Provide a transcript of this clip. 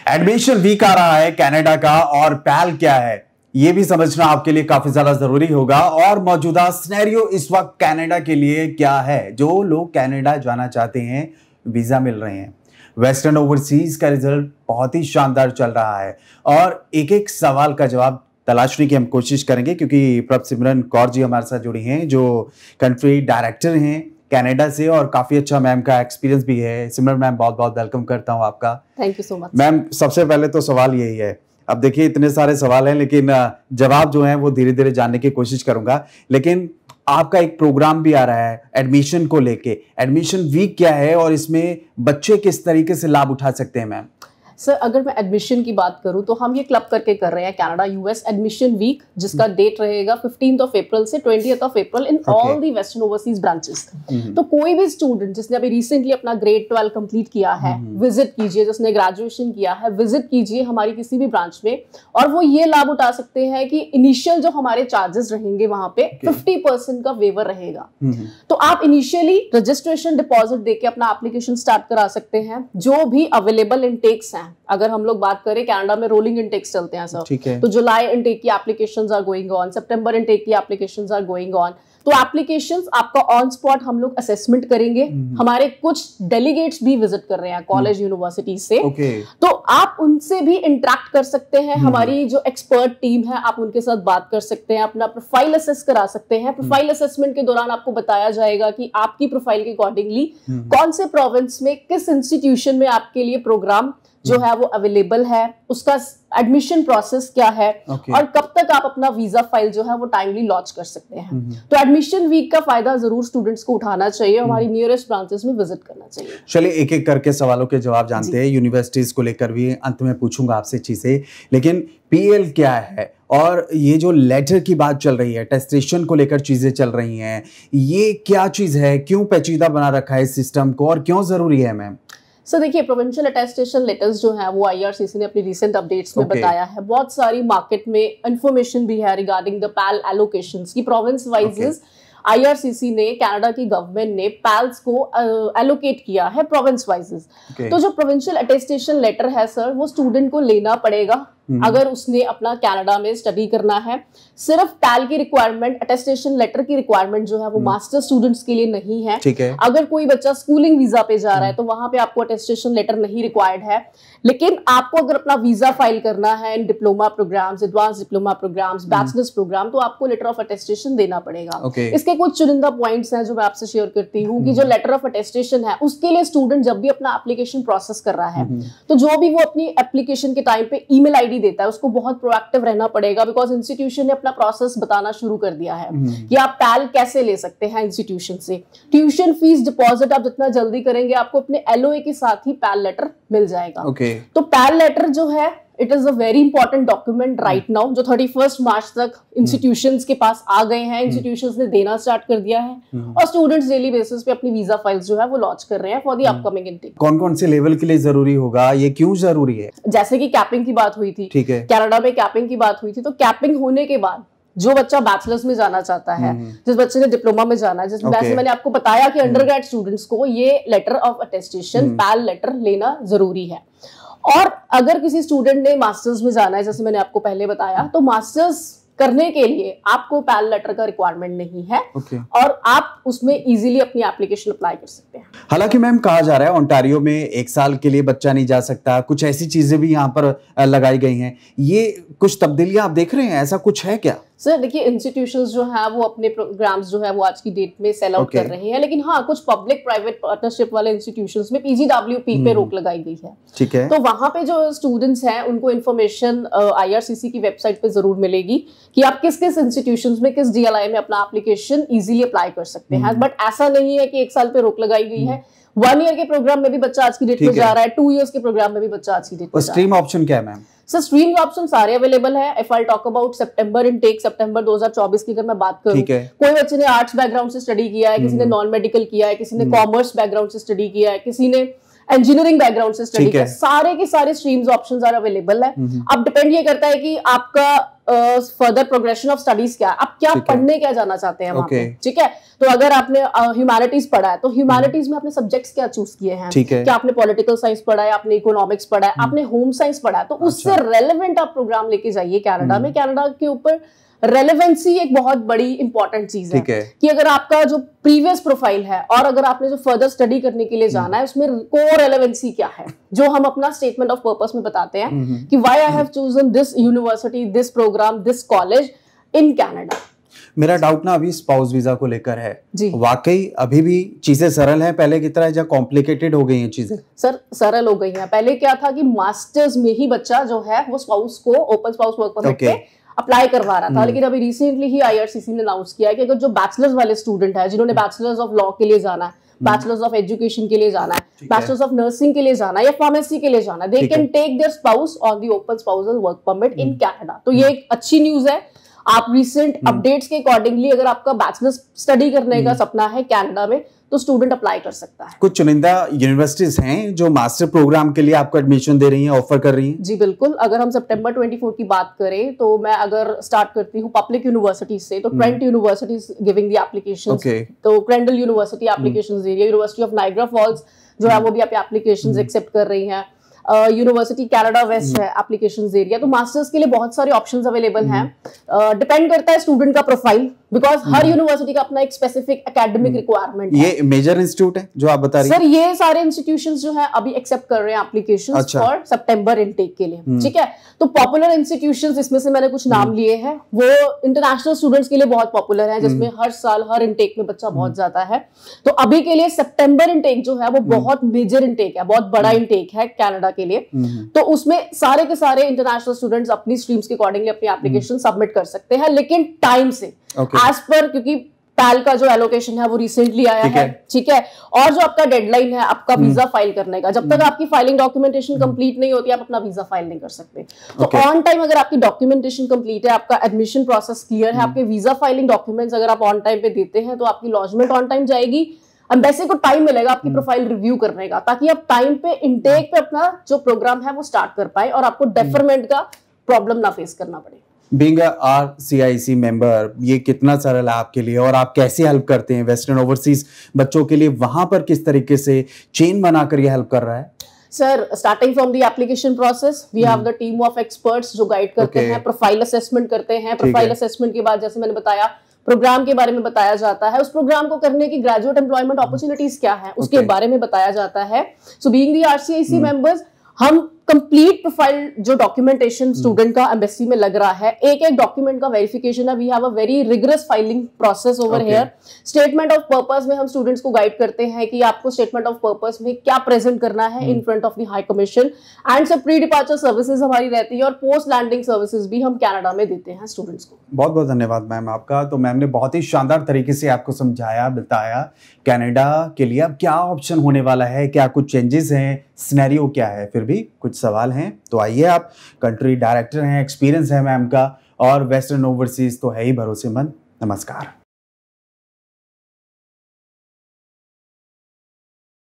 Admission week आ रहा है Canada का, और पैल क्या है ये भी समझना आपके लिए काफी ज्यादा जरूरी होगा। और मौजूदा सिनेरियो इस वक्त कनाडा के लिए क्या है। जो लोग कनाडा जाना चाहते हैं वीजा मिल रहे हैं, वेस्टर्न ओवरसीज का रिजल्ट बहुत ही शानदार चल रहा है, और एक एक सवाल का जवाब तलाशने की हम कोशिश करेंगे, क्योंकि प्रभ सिमरन कौर जी हमारे साथ जुड़ी हैं जो कंट्री डायरेक्टर हैं कनाडा से, और काफी अच्छा मैम का एक्सपीरियंस भी है। सिमरन मैम, बहुत बहुत वेलकम करता हूं आपका। Thank you so much ma'am. सबसे पहले तो सवाल यही है, अब देखिए इतने सारे सवाल हैं लेकिन जवाब जो है वो धीरे धीरे जानने की कोशिश करूंगा। लेकिन आपका एक प्रोग्राम भी आ रहा है एडमिशन को लेके, एडमिशन वीक क्या है और इसमें बच्चे किस तरीके से लाभ उठा सकते हैं मैम? सर, अगर मैं एडमिशन की बात करूं तो हम ये क्लब करके कर रहे हैं कनाडा यूएस एडमिशन वीक, जिसका डेट रहेगा 15th ऑफ अप्रैल से 20th of April in all the western overseas branches. तो कोई भी स्टूडेंट जिसने अभी रिसेंटली अपना ग्रेड 12 कंप्लीट किया है, विजिट कीजिए। जिसने ग्रेजुएशन किया है, विजिट कीजिए हमारी किसी भी ब्रांच में, और वो ये लाभ उठा सकते हैं कि इनिशियल जो हमारे चार्जेस रहेंगे वहां पे 50% का वेवर रहेगा। तो आप इनिशियली रजिस्ट्रेशन डिपॉजिट देके अपना एप्लीकेशन स्टार्ट करा सकते हैं। जो भी अवेलेबल इनटेक्स हैं, अगर हम लोग बात करें कनाडा में रोलिंग इनटेक्स चलते हैं सर, तो जुलाई इनटेक की applications are going on, September intake की एप्लीकेशंस आर गोइंग ऑन। तो एप्लीकेशंस आपका ऑन स्पॉट हम लोग असेसमेंट करेंगे। हमारे कुछ डेलीगेट्स भी विजिट कर रहे हैं कॉलेज यूनिवर्सिटी से, तो आप उनसे भी इंटरेक्ट कर सकते हैं। हमारी जो एक्सपर्ट टीम है, आप उनके साथ बात कर सकते हैं, अपना प्रोफाइल असेस करा सकते हैं। प्रोफाइल असेसमेंट के दौरान आपको बताया जाएगा कि आपकी प्रोफाइल के अकॉर्डिंगली कौन से प्रोविंस में किस इंस्टीट्यूशन में आपके लिए प्रोग्राम जो है वो अवेलेबल है, उसका एडमिशन प्रोसेस क्या है, और कब तक आप अपना वीजा फाइल जो है वो टाइमली लॉन्च कर सकते हैं। तो एडमिशन वीक का फायदा जरूर स्टूडेंट्स को उठाना चाहिए, हमारी नियरेस्ट ब्रांचेस में विजिट करना चाहिए। चलिए एक एक करके सवालों के जवाब जानते हैं। यूनिवर्सिटीज को लेकर भी अंत में पूछूंगा आपसे चीजें, लेकिन पीएल क्या है और ये जो लेटर की बात चल रही है, टेस्टेशन को लेकर चीजें चल रही हैं, ये क्या चीज है, क्यों पेचीदा बना रखा है इस सिस्टम को, और क्यों जरूरी है मैम? सर देखिए, प्रोविंशियल अटेस्टेशन लेटर्स जो है वो आईआरसीसी ने अपनी रिसेंट अपडेट्स में बताया है। बहुत सारी मार्केट में इंफॉर्मेशन भी है रिगार्डिंग द पैल एलोकेशंस की प्रोविंस वाइजेस। आईआरसीसी ने, कनाडा की गवर्नमेंट ने पैल्स को एलोकेट किया है प्रोविंस वाइजेस। तो जो प्रोविंशियल अटेस्टेशन लेटर है सर, वो स्टूडेंट को लेना पड़ेगा अगर उसने अपना कनाडा में स्टडी करना है। सिर्फ पैल की रिक्वायरमेंट, अटेस्टेशन लेटर की रिक्वायरमेंट जो है वो मास्टर स्टूडेंट्स के लिए नहीं है। अगर कोई बच्चा स्कूलिंग वीजा पे जा रहा है तो वहां पे आपको अटेस्टेशन लेटर नहीं रिक्वायर्ड है। लेकिन आपको अगर अपना वीजा फाइल करना है in diploma programs, advance diploma programs, bachelors program, तो आपको लेटर ऑफ अटेस्टेशन देना पड़ेगा। इसके कुछ चुनिंदा पॉइंट्स हैं जो मैं आपसे शेयर करती हूँ कि जो लेटर ऑफ अटेस्टेशन है उसके लिए स्टूडेंट जब भी अपना एप्लीकेशन प्रोसेस कर रहा है, तो जो भी वो अपनी एप्लीकेशन के टाइम पे ईमेल आईडी देता है उसको बहुत प्रोएक्टिव रहना पड़ेगा, बिकॉज इंस्टीट्यूशन ने अपना प्रोसेस बताना शुरू कर दिया है कि आप पैल कैसे ले सकते हैं इंस्टीट्यूशन से। ट्यूशन फीस डिपॉजिट आप जितना जल्दी करेंगे आपको अपने एलओए के साथ ही पैल लेटर मिल जाएगा। तो पैल लेटर जो है, it is a very important document right now, जो 31 मार्च तक इंस्टीट्यूशंस के पास आ गए हैं। इंस्टीट्यूशंस ने देना स्टार्ट कर दिया है और स्टूडेंट्स डेली बेसिस पे अपनी वीजा फाइल्स जो है वो लॉन्च कर रहे हैं फॉर द अपकमिंग इनटेक। कौन कौन से लेवल के लिए जरूरी होगा, ये क्यों जरूरी है? जैसे कि कैपिंग की बात हुई थी, ठीक है, कनाडा में कैपिंग की बात हुई थी, तो कैपिंग होने के बाद जो बच्चा बैचलर्स में जाना चाहता है, जिस बच्चे ने डिप्लोमा में जाना है, जिस वैसे मैंने आपको बताया कि अंडरग्रेड स्टूडेंट्स को ये letter of attestation PAL letter लेना जरूरी है। और अगर किसी स्टूडेंट ने मास्टर्स में जाना है, जैसे मैंने आपको पहले बताया, तो मास्टर्स करने के लिए आपको पैल लेटर का रिक्वायरमेंट नहीं है और आप उसमें इजीली अपनी एप्लीकेशन अप्लाई कर सकते हैं। हालांकि मैम कहा जा रहा है ओंटारियो में 1 साल के लिए बच्चा नहीं जा सकता, कुछ ऐसी चीजें भी यहाँ पर लगाई गई हैं, ये कुछ तब्दीलियां आप देख रहे हैं, ऐसा कुछ है क्या? सर देखिए, इंस्टीट्यूशंस जो है वो अपने प्रोग्राम्स जो है वो आज की डेट में सेल आउट कर रहे हैं, लेकिन हाँ, कुछ पब्लिक प्राइवेट पार्टनरशिप वाले इंस्टीट्यूशंस में पीजीडब्ल्यूपी पे रोक लगाई गई है। ठीक है, तो वहां पे जो स्टूडेंट्स हैं उनको इन्फॉर्मेशन आईआरसीसी की वेबसाइट पे जरूर मिलेगी कि आप किस किस इंस्टीट्यूशंस में, किस डीएलआई में अपना एप्लीकेशन इजीली अप्लाई कर सकते हैं। बट ऐसा नहीं है कि 1 साल पे रोक लगाई गई है। 1 ईयर के प्रोग्राम में भी बच्चा आज की डेट में जा रहा है, 2 इयर्स के प्रोग्राम में भी बच्चा आज की डेट में। स्ट्रीम ऑप्शन क्या है मैम? सर स्ट्रीम ऑप्शन सारे अवेलेबल है। If I talk about September intake, सितंबर 2024 की अगर मैं बात करूं, कोई बच्चे ने आर्ट्स बैकग्राउंड से स्टडी किया है, किसी ने नॉन मेडिकल किया है, किसी ने कॉमर्स बैकग्राउंड से स्टडी किया है, किसी ने इंजीनियरिंग बैकग्राउंड से स्टडी किया, सारे के सारे स्ट्रीम्स ऑप्शंस आर अवेलेबल है। अब डिपेंड ये करता है कि आपका फर्दर प्रोग्रेशन ऑफ स्टडीज क्या है, आप क्या पढ़ने क्या जाना चाहते हैं वहां पे, ठीक है। तो अगर आपने ह्यूमैनिटीज पढ़ा है तो ह्यूमैनिटीज में आपने सब्जेक्ट्स क्या चूज किए हैं, क्या आपने पॉलिटिकल साइंस पढ़ा है, आपने इकोनॉमिक्स पढ़ा है, आपने होम साइंस पढ़ा है, तो उससे रेलेवेंट आप प्रोग्राम लेके जाइए कनाडा में। कनाडा के ऊपर रेलेवेंसी एक बहुत बड़ी इंपॉर्टेंट चीज है कि अगर आपका जो प्रीवियस प्रोफाइल है और अगर आपने जो फर्दर स्टडी करने के लिए जाना है उसमें कोर रेलेवेंसी क्या है, जो हम अपना स्टेटमेंट ऑफ पर्पस में बताते हैं कि why I have chosen this university, this program, this college in Canada. मेरा डाउट ना अभी स्पाउस वीजा को लेकर है जी, वाकई अभी भी चीजें सरल हैं पहले की तरह या कॉम्प्लिकेटेड हो गई हैं चीजें? सर सरल हो गई हैं। पहले क्या था कि मास्टर्स में ही बच्चा जो है वो स्पाउस को ओपन स्पाउस वर्क परमिट पे अप्लाई करवा रहा था, लेकिन अभी रिसेंटली ही आईआरसीसी ने अनाउंस किया है कि अगर जो बैचलर्स वाले स्टूडेंट है जिन्होंने बैचलर्स ऑफ लॉ के लिए जाना है, बैचलर्स ऑफ एजुकेशन के लिए जाना है, बैचलर्स ऑफ नर्सिंग के लिए जाना है या फार्मेसी के लिए जाना है, they can take their spouse on the open spousal work permit in Canada. तो ये एक अच्छी न्यूज है। आप रिसेंट अपडेट्स के अकॉर्डिंगली अगर आपका बैचलर्स स्टडी करने का सपना है कनाडा में तो स्टूडेंट अप्लाई कर सकता है। कुछ चुनिंदा यूनिवर्सिटीज हैं जो मास्टर प्रोग्राम के लिए आपको एडमिशन दे रही हैं, ऑफर कर रही हैं? जी बिल्कुल। अगर हम सितंबर 24 की बात करें तो मैं अगर स्टार्ट करती हूँ पब्लिक यूनिवर्सिटीज से तो Trent universities giving the applications, तो क्रेंडल यूनिवर्सिटी एप्लीकेशंस दे रही है, यूनिवर्सिटी ऑफ नाइग्रा फॉल्स जो है वो भी आप एप्लीकेशंस एक्सेप्ट कर रही हैं, यूनिवर्सिटी कनाडा वेस्ट है एप्लीकेशंस एरिया। तो मास्टर्स के लिए बहुत सारे ऑप्शंस अवेलेबल हैं। डिपेंड करता है स्टूडेंट का प्रोफाइल, बिकॉज हर यूनिवर्सिटी का अपना एक स्पेसिफिक एकेडमिक रिक्वायरमेंट है। ये मेजर इंस्टीट्यूट है जो आप बता रही हैं? सर ये सारे इंस्टीट्यूशंस जो है अभी एक्सेप्ट कर रहे हैं एप्लीकेशंस फॉर सितंबर इनटेक के लिए, ठीक है। तो पॉपुलर इंस्टीट्यूशंस इसमें से मैंने कुछ नाम लिए हैं, वो इंटरनेशनल स्टूडेंट्स के लिए बहुत पॉपुलर है, जिसमें हर साल हर इनटेक में बच्चा बहुत जाता है। तो अभी के लिए सितंबर इनटेक जो है वो बहुत मेजर इनटेक है, बहुत बड़ा इनटेक है कनाडा के लिए। तो उसमें सारे के सारे इंटरनेशनल स्टूडेंट्स अपनी स्ट्रीम्स के अकॉर्डिंगली अपनी एप्लीकेशन सबमिट कर सकते हैं, लेकिन टाइम से एज पर, क्योंकि पैल का जो एलोकेशन है वो रिसेंटली आया है, ठीक है। और जो आपका डेडलाइन है आपका वीजा फाइल करने का, जब तक आपकी फाइलिंग डॉक्यूमेंटेशन कंप्लीट नहीं होती आप अपना वीजा फाइल नहीं कर सकते। तो ऑन टाइम अगर आपकी डॉक्यूमेंटेशन कंप्लीट है, आपका एडमिशन प्रोसेस क्लियर है, आपके वीजा फाइलिंग डॉक्यूमेंट्स अगर आप ऑन टाइम पे देते हैं तो आपकी लॉजमेंट ऑन टाइम जाएगी, एम्बेसी को टाइम मिलेगा आपकी प्रोफाइल रिव्यू करने का, ताकि आप टाइम पे इनटेक पे अपना जो प्रोग्राम है वो स्टार्ट कर पाए और आपको डेफरमेंट का प्रॉब्लम ना फेस करना पड़े। बीइंग अ RCIC मेंबर, ये कितना सरल है आपके लिए और आप कैसे हेल्प करते हैं वेस्टर्न ओवरसीज बच्चों के लिए? वहां पर किस तरीके से चेन बनाकर ये हेल्प कर रहा है? Sir starting from the application process we have the team of experts जो गाइड करते हैं, प्रोफाइल असेसमेंट करते हैं। प्रोफाइल असेसमेंट के बाद जैसे मैंने बताया प्रोग्राम के बारे में बताया जाता है, उस प्रोग्राम को करने की ग्रेजुएट एम्प्लॉयमेंट अपॉर्चुनिटीज क्या है उसके बारे में बताया जाता है। So being the RCIC members हम कंप्लीट प्रोफाइल जो डॉक्यूमेंटेशन स्टूडेंट का एम्बेसी में लग रहा है, एक एक डॉक्यूमेंट का वेरिफिकेशन है। We have a very rigorous filing process over here. Statement of purpose में हम स्टूडेंट्स को गाइड करते हैं कि आपको स्टेटमेंट ऑफ पर्पस में क्या प्रेजेंट करना है in front of the high commission, and सब प्री डिपार्चर सर्विसेज हमारी रहती है और पोस्ट लैंडिंग सर्विसेज भी हम कनाडा में देते हैं स्टूडेंट्स को। बहुत बहुत धन्यवाद मैम आपका। तो मैम ने बहुत ही शानदार तरीके से आपको समझाया, बताया कनाडा के लिए अब क्या ऑप्शन होने वाला है, क्या कुछ चेंजेस हैं, सिनेरियो क्या है। फिर भी कुछ सवाल हैं तो आइए, आप कंट्री डायरेक्टर हैं, एक्सपीरियंस है मैम का और वेस्टर्न ओवरसीज तो है ही भरोसेमंद। नमस्कार।